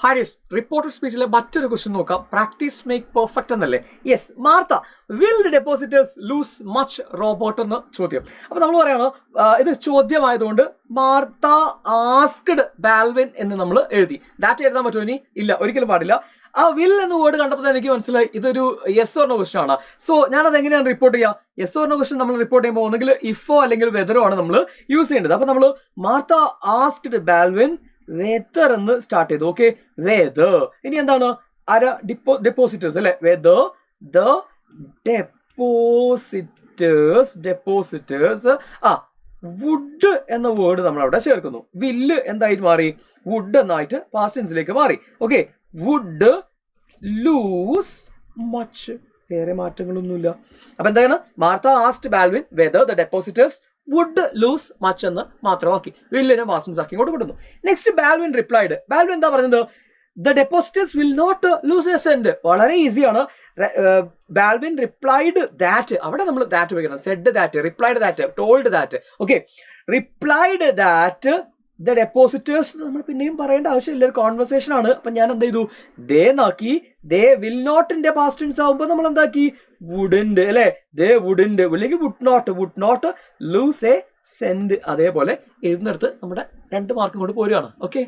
Haris reporter സ്പീച്ചിലെ മറ്റൊരു question നോക്കാം. Practice make perfect എന്നല്ലേ? Yes. Martha will the depositors lose much Robert എന്ന് ചോദ്യം. അപ്പൊ നമ്മൾ പറയാണ് ഇത് ചോദ്യമായതുകൊണ്ട് മാർത്ത ആസ്ക്ഡ് ബാൽവിൻ എന്ന് നമ്മൾ എഴുതി. ദാറ്റ് എഴുതാൻ പറ്റുമോ? ഇനി ഇല്ല, ഒരിക്കലും പാടില്ല. ആ വിൽ എന്ന വേർഡ് കണ്ടപ്പോൾ എനിക്ക് മനസ്സിലായി ഇതൊരു യെസ് ഓർ നോ ക്വസ്റ്റ്യൻ ആണ്. സോ ഞാനത് എങ്ങനെയാണ് റിപ്പോർട്ട് ചെയ്യുക? യെസ് ഓർ നോ ക്വസ്റ്റ്യൻ നമ്മൾ റിപ്പോർട്ട് ചെയ്യുമ്പോൾ ഒന്നെങ്കിൽ ഇഫോ അല്ലെങ്കിൽ വെതറോ ആണ് നമ്മൾ യൂസ് ചെയ്യേണ്ടത്. അപ്പൊ നമ്മൾ മാർത്ത ആസ്ക്ഡ് ബാൽവിൻ വെതർ എന്ന് സ്റ്റാർട്ട് ചെയ്തു. Okay, whether. ഇനി എന്താണ്? ഡെപ്പോസിറ്റേഴ്സ് അല്ലെ? വെതർ ദ ഡെപ്പോസിറ്റേഴ്സ് വുഡ് എന്ന വേർഡ് നമ്മൾ അവിടെ ചേർക്കുന്നു. വില്ല് എന്തായിട്ട് മാറി? വുഡ് എന്നായിട്ട് പാസ്റ്റ് ടെൻസിലേക്ക് മാറി. Okay, would lose much. വേറെ മാറ്റങ്ങളൊന്നുമില്ല. അപ്പൊ എന്താണ്? Martha asked Baldwin whether the depositors would lose much എന്ന് മാത്രമാക്കി, വില്ലിനെ പാസ്റ്റ് ടെൻസ് ആക്കി ഇങ്ങോട്ട് കൊടുക്കുന്നു. Next Balvin replied. ബാൽവിൻ എന്താ പറയുന്നത്? The depositors will not lose a cent. വളരെ ഈസിയാണ്. Baldwin replied that. അവിടെ നമ്മൾ ദാറ്റ് ഉപയോഗിക്കണം. Said that, replied that, told that. Okay, replied that the depositors നമ്മൾ പിന്നെയും പറയേണ്ട ആവശ്യമില്ല, ഒരു കോൺവെർസേഷൻ ആണ്. അപ്പൊ ഞാൻ എന്ത് ചെയ്തു? ദേ നാക്കി. ദേ വിൽ നോട്ടിന്റെ പാസ്റ്റ് ടെൻസ് ആകുമ്പോൾ നമ്മൾ എന്താക്കി? വുഡന്റ് അല്ലെ? ദേ വുഡന്റ് അല്ലെങ്കിൽ would not lose a cent. അതേപോലെ എഴുതുന്നിടത്ത് നമ്മുടെ 2 മാർക്കും കൊണ്ട് പോരുകയാണ്. ഓക്കെ.